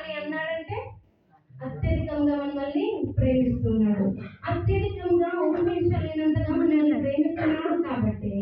అని అన్నాడంటే అత్యధికంగా మనల్ని ప్రేమిస్తున్నాడు. అత్యధికంగా ఊహించలేనంతగా మనల్ని ప్రేమిస్తున్నాడు కాబట్టి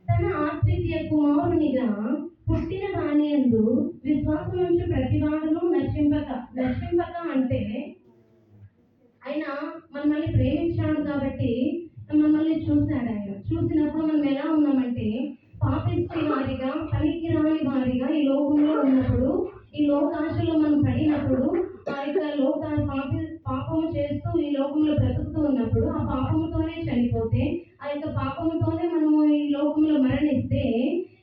తన ఆత్మీయ కుమారునిగా పుట్టిన వాని యందు విశ్వాసం నుంచి ప్రతివాడును నశింపక అంటే ఆయన మనల్ని ప్రేమించాడు కాబట్టి మమ్మల్ని చూశాడు. ఆయన చూసినప్పుడు మనం ఎలా ఉన్నామంటే పాపిష్టి వారిగా, పనికిరాని వారిగా ఈ లోకంలో ఉన్నప్పుడు, ఈ లోకాశలో మనం పడినప్పుడు, ఆ యొక్క పాపము చేస్తూ ఈ లోకంలో బ్రతుకుతూ ఉన్నప్పుడు ఆ పాపముతోనే చనిపోతే, ఆ యొక్క పాపముతోనే మనము ఈ లోకంలో మరణిస్తే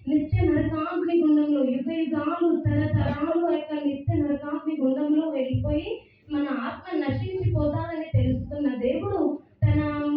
నిత్య నరకాగ్ని గుండంలో యుగ యుగాలు తరతరాలు ఆ యొక్క నిత్య నరకాగ్ని గుండంలో వెళ్ళిపోయి మన ఆత్మ నశించిపోతాదని తెలుసుకున్న దేవుడు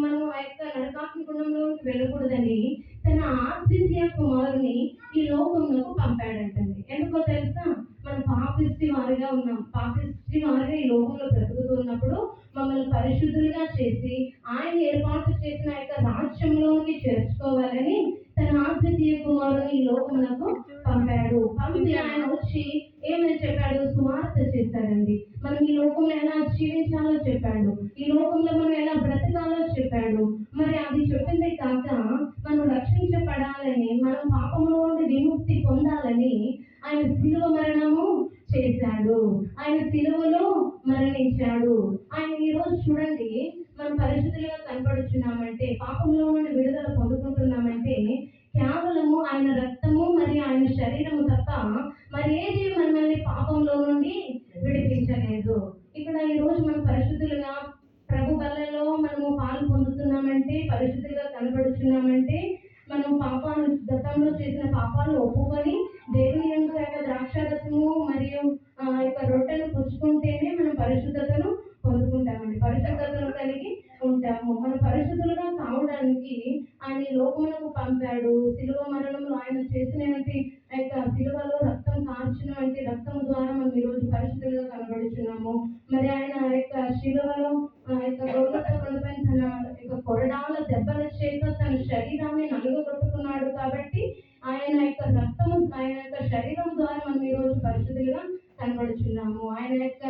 మనం ఆ యొక్క నరకాగ్ని గుండంలోకి వెళ్ళకూడదని తన ఆత్మీయ కుమారుని ఈ లోకంలోకి పంపాడంటండి. ఎందుకో తెలుసా? మనం పాపిష్టి వారిగా ఉన్నాం. పాపిష్టి వారిగా ఈ లోకంలో బ్రతుకుతున్నప్పుడు మమ్మల్ని పరిశుద్ధులుగా చేసి ఆయన ఏర్పాటు చేసిన యొక్క రాజ్యంలోకి చేర్చుకోవాలని తన ఆత్మీయ కుమారుని ఈ లోకములకు పంపాడు. పంపి ఆయన వచ్చి ఏమని చెప్పాడు? సువార్త చేశాడండి. మనం ఈ లోకంలో ఎలా జీవించాలో చెప్పాడు, ఈ లోకంలో మనం ఎలా బ్రతకాలో చెప్పాడు. మరి అది చెప్పిందే కాక మనం రక్షించబడాలని, మనం పాపంలో నుండి విముక్తి పొందాలని ఆయన శిలువ మరణము చేశాడు. ఆయన శిలువలో మరణించాడు. ఆయన ఈరోజు చూడండి, మనం పరిశుద్ధులుగా కనపడుచున్నామంటే, పాపంలో నుండి విడుదల పొందుకుంటున్నామంటే కేవలము ఆయన రక్తము మరి ఆయన శరీరము తప్ప మరి ఏది మనల్ని పాపంలో నుండి విడిపించలేదు. ఇక్కడ ఈ రోజు మనం పరిశుద్ధులుగా ప్రభు బలలో మనము పాలు పొందుతున్నామంటే, పరిశుద్ధులుగా కనబడుచున్నామంటే, మనం పాపాలు గతంలో చేసిన పాపాలు ఒప్పుకొని దేవుని యొక్క ద్రాక్షారసము మరియు యొక్క రొట్టెను పుచ్చుకుంటేనే మనం పరిశుద్ధతను పొందుకుంటామండి. పరిశుద్ధతను కలిగి ఉంటాము. మనం పరిశుద్ధులుగా కావడానికి ఆయన లోకమునకు పంపాడు. శిలువ మరణంలో ఆయన చేసినటువంటి యొక్క శిలువలో రక్తం కార్చినటువంటి రక్తం ద్వారా మనం ఈరోజు పరిశుద్ధులుగా కనబడుచున్నాము. మరి ఆయన యొక్క శిలువలో యొక్క గొర్రెలతో కొనపైన తన యొక్క కొరడాల దెబ్బల చేత తన శరీరాన్ని నలుగగొట్టుకున్నాడు. కాబట్టి ఆయన యొక్క రక్తము, ఆయన యొక్క శరీరం ద్వారా మనం ఈరోజు పరిశుద్ధులుగా కనబడుచున్నాము. ఆయన యొక్క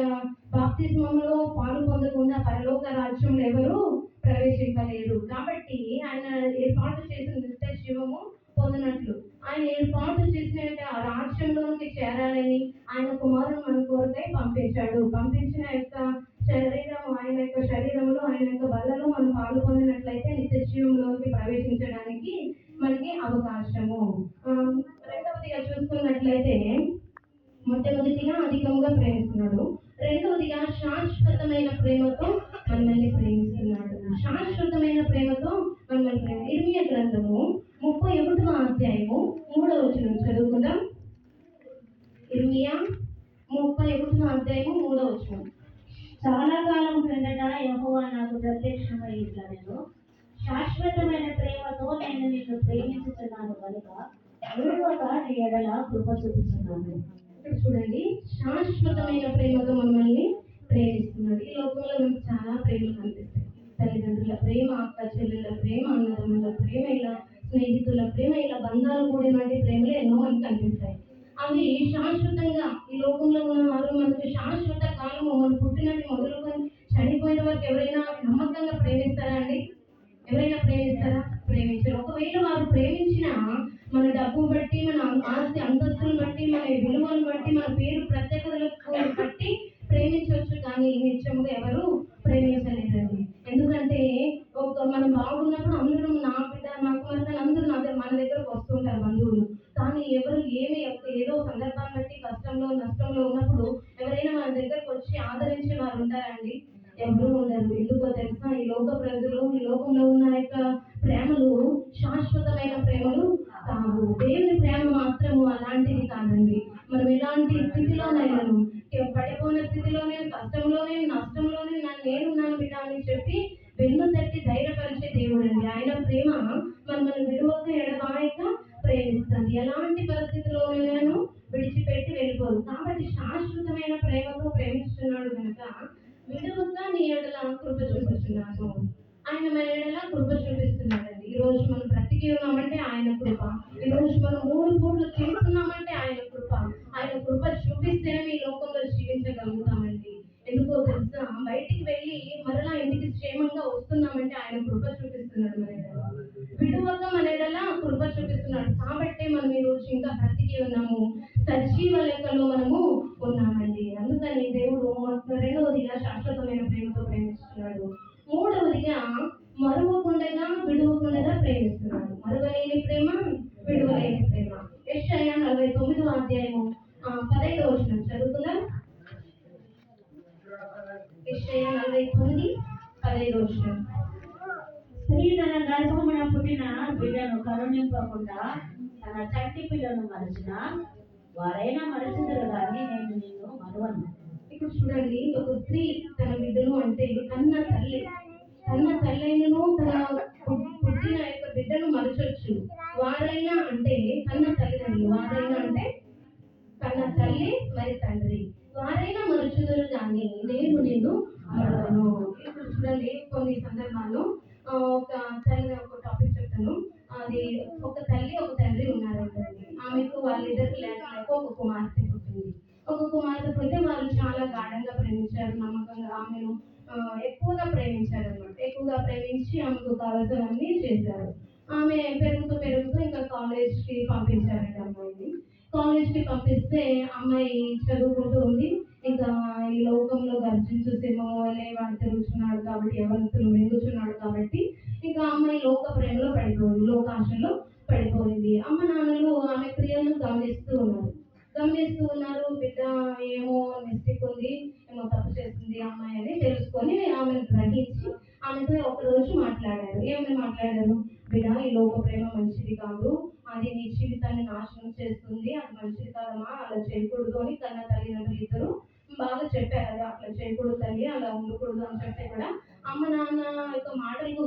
బాప్తిస్మంలో పాలు పొందకుండా పరలోక రాజ్యంలో ఎవరు ప్రవేశించలేరు. కాబట్టి ఆయన ఏర్పాటు చేసిన నిత్య జీవము పొందినట్లు ఆయన ఏర్పాటు చేసిన ఆ రాజ్యంలోకి చేరాలని ఆయన కుమారుడు మన కొరకై పంపించాడు. పంపించిన యొక్క శరీరం, ఆయన యొక్క శరీరంలో, ఆయన యొక్క బలలో మనం పాలు పొందినట్లయితే నిత్య జీవంలోకి ప్రవేశించడానికి మనకి అవకాశము. రెండవదిగా చూసుకున్నట్లయితే, మొట్టమొదటిగా అధికంగా ప్రేమిస్తున్నాడు, రెండవదిగా శాశ్వతమైన ప్రేమతో మనల్ని ప్రేమిస్తున్నాడు. శాశ్వతమైన ప్రేమతో మనల్ని ప్రేమ. ఇర్మియా గ్రంథము 31వ అధ్యాయము 3వ వచనం చదువుకుందాం. ఇర్మియా 31వ అధ్యాయము 3వ వచనం. చాలా కాలం క్రిందట యెహోవా నాకు ప్రత్యక్షమై ఇట్లా నేను శాశ్వతమైన ప్రేమతో నేను నిన్ను ప్రేమించుతున్నాను కనుక విడువక నీ ఎడల కృప చూపుతున్నాను. ఇక్కడ చూడండి, శాశ్వతమైన ప్రేమతో మనల్ని ప్రేమిస్తున్నాడు. ఈ లోకంలో మనకు చాలా ప్రేమలు కనిపిస్తాయి. తల్లిదండ్రుల ప్రేమ, అక్క చెల్లెల ప్రేమ, అన్నదమ్ముల ప్రేమ, ఇలా స్నేహితుల ప్రేమ, ఇలా బంధాలు కూడినటువంటి ప్రేమలు ఎన్నో మనకు కనిపిస్తాయి. అవి శాశ్వతంగా ఈ లోకంలో ఉన్న వారు మనకు శాశ్వత కాలము, మనం పుట్టినట్టు మొదలుకొని చనిపోయిన వరకు ఎవరైనా నమ్మకంగా ప్రేమిస్తారా అండి? ఎవరైనా ప్రేమిస్తారా? ప్రేమించారు. ఒకవేళ వారు ప్రేమించిన మన డబ్బు బట్టి, మన ఆస్తి అంతస్తులను బట్టి, మన విలువలను బట్టి, మన పేరు ప్రత్యేకతలను బట్టి ప్రేమించవచ్చు, కానీ నిత్యముగా ఎవరు ప్రేమించలేదండి. ఎందుకంటే మనం బాగున్నప్పుడు అందరూ నా బిడ్డ, నా కుమార్తె అందరూ మన దగ్గరకు వస్తుంటారు బంధువులు. కానీ ఎవరు ఏదో సందర్భాన్ని బట్టి కష్టంలో నష్టంలో ఉన్నప్పుడు ఎవరైనా మన దగ్గరకు వచ్చి ఆదరించే వారు ఉంటారండి? ఎవరు ఉండరు. ఎందుకో తెలుసా? ఈ లోక ప్రజలు, ఈ లోకంలో ఉన్న యొక్క ప్రేమలు శాశ్వతమైన ప్రేమలు కావు. దేవుని ప్రేమ మాత్రము అలాంటిది కాదండి. మనం ఎలాంటి స్థితిలోనైనా, పడిపోయిన స్థితిలోనే, కష్టంలోనే, నష్టంలోనే నేనున్నాను బిడ్డ అని చెప్పి వెన్ను తట్టి ధైర్యపరిచే దేవుడు అండి. ఆయన ప్రేమ మనల్ని విడువక ఎడబాయక ప్రేమిస్తుంది. ఎలాంటి పరిస్థితుల్లోనైనా విడిచిపెట్టి వెళ్ళిపోదు. కాబట్టి శాశ్వతమైన ప్రేమతో ప్రేమిస్తున్నాడు కనుక విడువక నీ ఎడల కృప చూపిస్తున్నాను. ఆయన మన ఎడల కృప చూపిస్తున్నాడండి. ఈ రోజు మనం బ్రతికి ఉన్నామంటే ఆయన కృప. ఈ రోజు మనం 3 పూటలు తింటున్నామంటే ఆయన కృప. ఆయన కృప చూపిస్తేనే ఈ లోకంలో జీవించగలం. 19:15. స్త్రీ తన గర్భమున పుట్టిన బిడ్డను కరుణింపకుండా తన చంటి పిల్లను మరచిన వారైనా మరచుదురు కానీ నేను నిన్ను మరువను. ఇక్కడ చూడండి, ఒక స్త్రీ తన బిడ్డను అంటే కన్న తల్లైనను తన పుట్టిన యొక్క బిడ్డను మరచొచ్చు. వారైనా అంటే కన్న తల్లిదండ్రులు, వారైనా అంటే కన్న తల్లి మరి తండ్రి, వారైనా మరచుదురు కానీ నేను నిన్ను మరవను. ఇప్పుడు చూడండి, కొన్ని సందర్భాల్లో ఒక తల్లి, ఒక టాపిక్ చెప్తాను. అది ఒక తల్లి ఒక తండ్రి ఉన్నారండి. ఆమెకు వాళ్ళిద్దరికి లేక ఒక కుమార్తె పుట్టింది. ఒక కుమార్తె పుడితే వాళ్ళు చాలా గాఢంగా ప్రేమించారు, నమ్మకంగా ఆమెను ఎక్కువగా ప్రేమించారు అనమాట. ఎక్కువగా ప్రేమించి ఆమెకు కావాల్సినవన్నీ చేశారు. ఆమె పెరుగుతూ పెరుగుతూ ఇంకా కాలేజ్కి పంపించారండి అమ్మాయిని. కాలేజ్కి పంపిస్తే అమ్మాయి చదువుకుంటూ ఉంది. ఇంకా ఈ లోకంలో గర్జించు సింహము వలె వాడు తిరుగుతున్నాడు కాబట్టి, యవనస్తులు మింగుచున్నాడు కాబట్టి ఇంకా అమ్మాయి లోక ప్రేమలో పడిపోయింది, లోకాశలో పడిపోయింది. అమ్మ నాన్నలు ఆమె క్రియలను గమనిస్తూ ఉన్నారు. బిడ్డ ఏమో మిస్టేక్ ఉంది, ఏమో తప్పు చేస్తుంది అమ్మాయి అని తెలుసుకొని ఆమెను గ్రహించి ఆమెతో ఒకరోజు మాట్లాడారు. ఏమని మాట్లాడారు? బిడ్డ, ఈ లోక ప్రేమ మంచిది కాదు, అది నీ జీవితాన్ని నాశనం చేస్తుంది, అది మంచిది కాదమ్మా, అలా చేయకూడదు అని కన్న తల్లిదండ్రులు ఇద్దరు బాగా చెప్పారు. అది అట్లా చేయకూడదు తల్లి, అలా ఉండకూడదు అని చెప్తే కూడా అమ్మ నాన్న యొక్క మాటలకు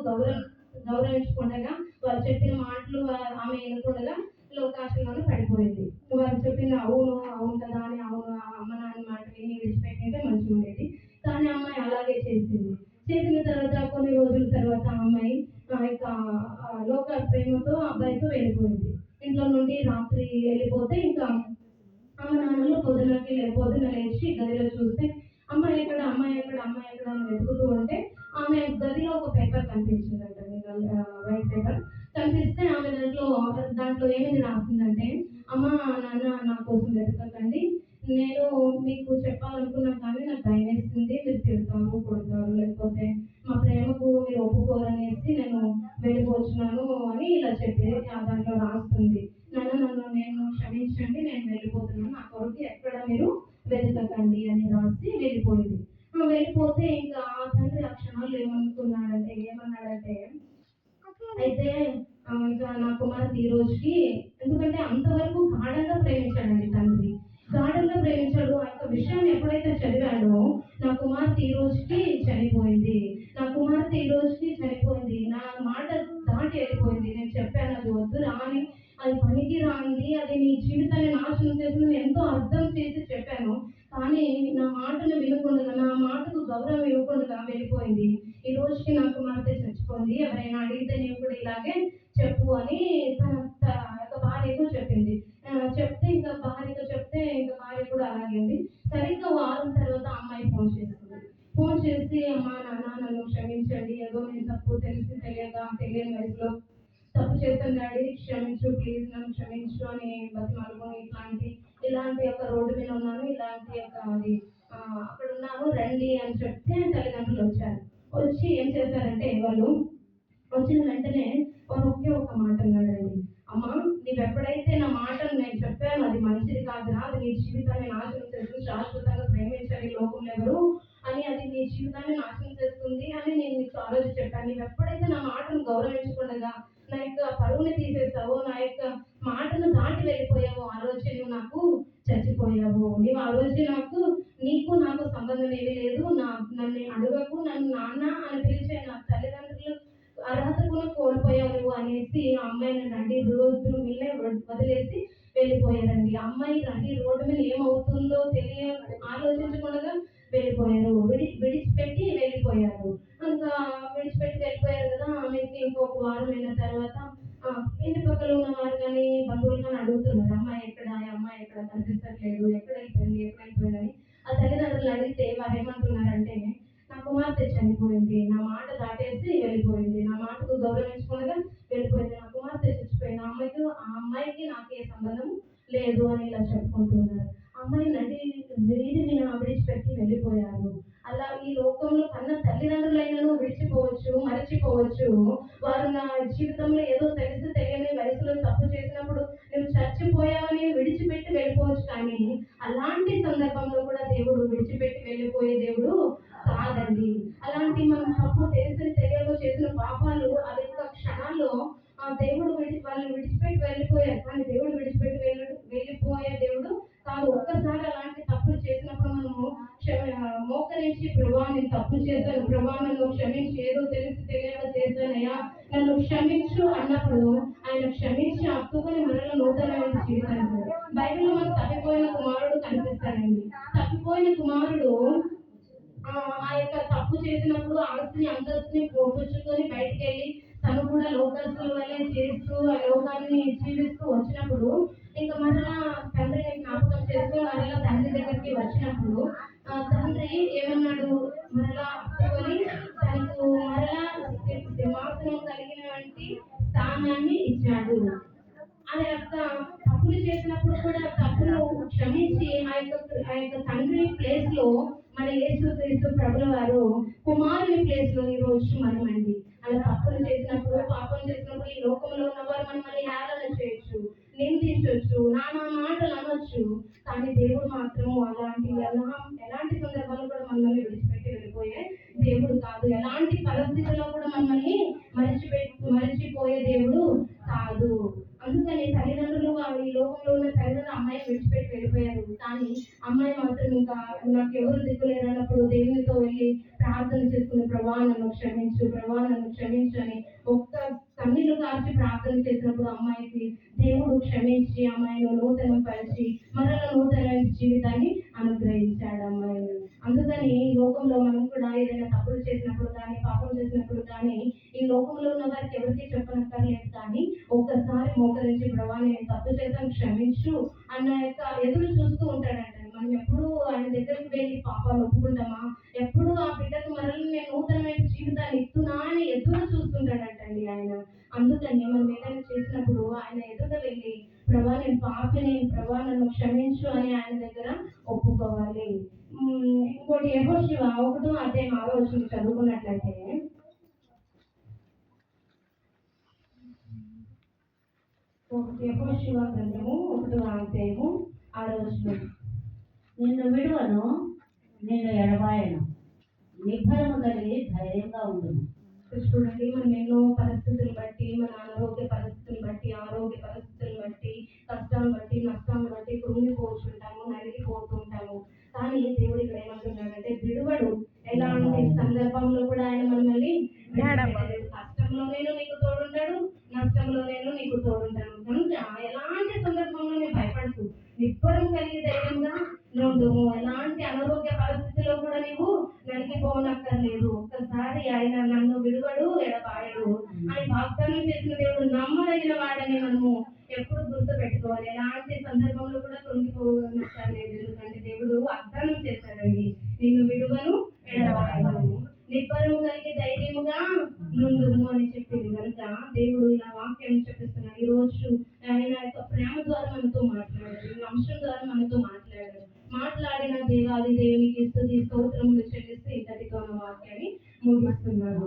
గౌరవించకుండా వారు చెప్పిన మాటలు ఆమె వినకుండా లోకాశంలోనే పడిపోయింది. వారు చెప్పిన అవును కదా అని అమ్మ నాన్న మాట విని విడిచిపెట్టింటే మంచిగా ఉండేది. కానీ అమ్మాయి అలాగే చేసిన తర్వాత కొన్ని రోజుల తర్వాత అమ్మాయి లోక ప్రేమతో అబ్బాయితో వెళ్ళిపోయింది. ఇంట్లో నుండి రాత్రి వెళ్ళిపోతే ఇంకా అమ్మ నాన్నలు పొద్దున లేచి గదిలో చూస్తే అమ్మాయి ఎక్కడ అని వెతుకుతూ ఉంటే ఆమె గదిలో ఒక పేపర్ కనిపించిందంట, వైట్ పేపర్ కనిపిస్తే ఆమె దాంట్లో ఏమిది రాసిందంటే, అమ్మ నాన్న నా కోసం వెతకకండి, నేను మీకు చెప్పాలనుకున్నాను కానీ నాకు భయం వేస్తుంది, మీరు తిడతారు కొడతారు, లేకపోతే మా ప్రేమకు మీరు ఒప్పుకోరనేసి నేను వెళ్ళిపోతున్నాను అని ఇలా చెప్పి దాంట్లో రాస్తుంది. నేను క్షమించండి, నేను వెళ్ళిపోతున్నాను, నా కొరకు ఎక్కడ మీరు వెతకకండి అని రాసి వెళ్ళిపోయింది. వెళ్ళిపోతే ఇంకా ఆ తండ్రి ఆ క్షణాలు ఏమన్నాడంటే అయితే ఇంకా నా కుమార్తె ఈ రోజుకి, ఎందుకంటే అంతవరకు గాఢంగా ప్రేమించాడండి తండ్రి, గాఢంగా ప్రేమించాడు. ఆ యొక్క విషయాన్ని ఎప్పుడైతే చదివాడో నా కుమార్తె ఈ రోజుకి చనిపోయింది, నా మాట దాటి వెళ్ళిపోయింది, నేను చెప్పాను అది వద్దు రాని, అది పనికి రాంది, అది నీ జీవితాన్ని నాశనం చేసింది, ఎంతో అర్థం చేసి చెప్పాను, కానీ నా మాటను వినకుండా, నా మాటకు గౌరవం ఇవ్వకుండా వెళ్ళిపోయింది. ఈ రోజుకి నా కుమార్తె చచ్చిపోయింది, ఎవరైనా అడిగితే నీవు కూడా ఇలాగే చెప్పు అని తన యొక్క భార్యకు చెప్పింది. చెప్తే ఇంకా భార్య కూడా అలాగే ఉంది. సరిగ్గా వారం తర్వాత అమ్మాయి ఫోన్ చేసి అమ్మా నాన్న నన్ను క్షమించండి, ఏదో నేను తప్పు తెలియని వయసులో తప్పు చేస్తాను డాడీ, క్షమించు ప్లీజ్, నన్ను క్షమించు అని బతిమాలుకొని ఇలాంటి ఒక రోడ్డు మీద ఉన్నాను, ఇలాంటి ఒక అది అక్కడ ఉన్నాను రండి అని చెప్తే తల్లిదండ్రులు వచ్చి ఏం చేశారంటే, వాళ్ళు వచ్చిన వెంటనే వారు ఒకే ఒక మాట అన్నాడండి, అమ్మా నీవెప్పుడైతే నా మాటను నేను చెప్పాను అది మంచిది కాదురా, అది నీ జీవితాన్ని నాశనం చేస్తుంది, శాశ్వతంగా ప్రేమించాలి లోకంలో ఎవరు అని, అది నీ జీవితాన్ని నాశనం చేస్తుంది అని నేను నీకు ఆ రోజు చెప్పాను. నీవెప్పుడైతే నా మాటను గౌరవించకుండా నా యొక్క పరువుని తీసేస్తావో, నా యొక్క మాటను దాటి వెళ్ళిపోయావో, ఆ రోజే నువ్వు నాకు చచ్చిపోయావు. నీవు ఆ రోజే నీకు నాకు సంబంధం ఏమీ లేదు, నన్ను అడగకు, నన్ను నాన్న అని పిలిచే నా తల్లిదండ్రులు అర్హత కూడా కోల్పోయావు నువ్వు అనేసి ఆ అమ్మాయిని నడి రోడ్డు మీద వదిలేసి వెళ్ళిపోయారండి. అమ్మాయి నడి రోడ్డు మీద ఏమవుతుందో ఆలోచించకుండా వెళ్ళిపోయారు, విడిచిపెట్టి వెళ్ళిపోయారు. ఇంకా విడిచిపెట్టి వెళ్ళిపోయారు కదా, ఆమెకి ఇంకొక వారం అయిన తర్వాత ఇంటి పక్కన ఉన్న వారు కానీ బంధువులు కానీ అడుగుతున్నారు, అమ్మాయి ఎక్కడ కనిపించట్లేదు, ఎక్కడ వెళ్ళిపోయిందని. ఆ తల్లిదండ్రులు అడిగితే వారు ఏమంటున్నారంటే, నా కుమార్తె చనిపోయింది, నా మాట దాటేసి వెళ్ళిపోయింది, నా మాటకు గౌరవించకుండా వెళ్ళిపోయింది, నా కుమార్తె చచ్చిపోయింది, ఆ అమ్మాయికి నాకు ఏ సంబంధం లేదు అని ఇలా చెప్పుకుంటున్నారు. అమ్మాయి వీధిని విడిచిపెట్టి వెళ్ళిపోయారు. అలా ఈ లోకంలో కన్న తల్లిదండ్రులైనను విడిచిపోవచ్చు, మరచిపోవచ్చు. వారు నా జీవితంలో ఏదో తెలియని వయసులో తప్పు చేసినప్పుడు నువ్వు చచ్చిపోయావని విడిచిపెట్టి వెళ్ళిపోవచ్చు, కానీ అలాంటి సందర్భంలో కూడా దేవుడు విడిచిపెట్టి వెళ్ళిపోయే దేవుడు కాదండి. అలాంటి మనం తప్పు తెలియక చేసిన పాపాలు అది యొక్క క్షణాల్లో దేవుడు వాళ్ళని విడిచిపెట్టి వెళ్ళిపోయారు. కానీ దేవుడు విడిచిపెట్టి వెళ్ళిపోయే దేవుడు కాదు. ఒక్కసారి అలాంటి తప్పులు చేసినప్పుడు మనము మోకరించి, ప్రభువా నేను తప్పు చేశాను, ప్రభువా నన్ను క్షమించి, ఏదో తెలియక చేశానయ్యా నన్ను క్షమించు అన్నప్పుడు ఆయన క్షమించి హత్తుకొని మరల నూతనమైన జీవితాన్ని. బైబిల్లో మనకు తప్పిపోయిన కుమారుడు కనిపిస్తాడండి. తప్పిపోయిన కుమారుడు ఆ యొక్క తప్పు చేసినప్పుడు ఆస్తిని అంతస్తుని పోగొట్టుకొని బయటికి వెళ్ళి తను కూడా లోకస్తుల వల్లే చేస్తూ ఆ లోకాన్ని జీవిస్తూ వచ్చినప్పుడు ఇంకా మరలా తండ్రిని జ్ఞాపకం చేస్తూ మరలా తండ్రి దగ్గరికి వచ్చినప్పుడు తండ్రి ఏమన్నాడు, మరలా హత్తుకొని తనకు మరలా సింహాసనం కలిగినటువంటి స్థానాన్ని ఇచ్చాడు. ఆ యొక్క తప్పులు చేసినప్పుడు కూడా తప్పును క్షమించి ఆ యొక్క తండ్రి ప్లేస్ లో మన యేసుక్రీస్తు ప్రభుల వారు కుమారుని ప్లేస్ లో ఈ రోజు మనమండి. అలా తప్పులు చేసినప్పుడు, పాపం చేసినప్పుడు ఈ లోకంలో ఉన్న వారు మనల్ని హేళన చేయొచ్చు, నిందించవచ్చు, నానా మాటలు అనొచ్చు. కానీ దేవుడు మాత్రం ఎలాంటి సందర్భాల్లో కూడా మనల్ని విడిచిపెట్టి వెళ్ళిపోయే దేవుడు కాదు. ఎలాంటి పరిస్థితుల్లో కూడా మనల్ని మరిచిపోయే దేవుడు కాదు. అందుకని తల్లిదండ్రులు ఈ లోకంలో ఉన్న తల్లిదండ్రులు అమ్మాయి విడిచిపెట్టి వెళ్ళిపోయారు. కానీ అమ్మాయి మాత్రం ఇంకా నాకు ఎవరు దిక్కులేరు అన్నప్పుడు దేవునితో వెళ్ళి ప్రార్థన చేసుకుని, ప్రభువా నన్ను క్షమించు, ప్రభువా నన్ను క్షమించు అని ఒక్క కన్నీళ్లు కార్చి ప్రార్థన చేసినప్పుడు అమ్మాయికి దేవుడు క్షమించి అమ్మాయిని నూతనం పరిచి మరల నూతన జీవితాన్ని అనుగ్రహించాడు అమ్మాయిని. అందుకని ఈ లోకంలో మనం కూడా ఏదైనా తప్పులు చేసినప్పుడు కానీ, పాపం చేసినప్పుడు కానీ ఈ లోకంలో ఉన్న వారికి ఎవరికి చెప్పనక్కర్లేదు. కానీ ఒక్కసారి మోకరించి, ప్రభువా నేను తప్పు చేశాను క్షమించు అన్న యొక్క ఎదురు చూస్తూ ఉంటాడంట. మనం ఎప్పుడు ఆయన దగ్గరికి వెళ్ళి పాపాలు ఒప్పుకుంటామా, ఎప్పుడు ఆ బిడ్డకు మరల నేను నూతనమైన జీవితాన్ని ఇస్తున్నా అని ఎదురు చూస్తుంటాడంటండి ఆయన. అందుకని మనం ఏదైనా చేసినప్పుడు ఆయన ఎదుట వెళ్ళి, ప్రభువా నేను పాపిని, ప్రభువా నన్ను క్షమించు అని ఆయన దగ్గర ఒప్పుకోవాలి. ఇంకోటి యెహోషువ 1:6 చదువుకున్నట్లయితే, యెహోషువ గ్రంథము 1:6 నిన్ను విడువను, నిన్ను ఎడబాయను, నిబ్బరము కలిగి ధైర్యంగా ఉండును. చూడండి, మనం ఎన్నో పరిస్థితులు బట్టి, మన అనారోగ్య పరిస్థితులు బట్టి, ఆరోగ్య పరిస్థితులు బట్టి, కష్టాన్ని బట్టి, నష్టాన్ని బట్టి కృంగిపోతుంటాము, నలిగిపోతుంటాము. కానీ దేవుడు ఇక్కడ ఏమంటున్నాడంటే విడువడు. ఎలాంటి సందర్భంలో కూడా ఆయన మనల్ని కష్టంలో నేను నీకు తోడుంటాడు, నష్టంలో నేను నీకు తోడుంటాను. కనుక ఎలాంటి సందర్భంలో నేను భయపడుతూ నిబ్బరం కలిగి ధైర్యంగా నుండుము. ఎలాంటి అనారోగ్య పరిస్థితిలో కూడా నీవు నలిగిపోనక్కర్లేదు. ఒక్కసారి ఆయన నన్ను విడువడు, ఎడబాయడు అని వాగ్దానం చేసిన దేవుడు నమ్మదగిన వాడని మనము ఎప్పుడు గుర్తు పెట్టుకోవాలి. ఎలాంటి సందర్భంలో కూడా కృంగిపోనక్కర్లేదు. ఎందుకంటే దేవుడు వాగ్దానం చేశాడండి, నిన్ను విడువను, ఎడబాయను, నిబ్బరము కలిగి ధైర్యముగా నుండుము అని చెప్పింది. కనుక దేవుడు ఇలా వాక్యం చెప్పిస్తున్నాడు. ఈ రోజు ఆయన యొక్క ప్రేమ ద్వారా మనతో మాట్లాడాడు, ఈ అంశం ద్వారా మనతో మాట్లాడిన దేవాది దేవునికి స్తుతి స్తోత్రములు చెల్లిస్తూ ఇంతటితో వాక్యాన్ని ముగిస్తున్నాడు.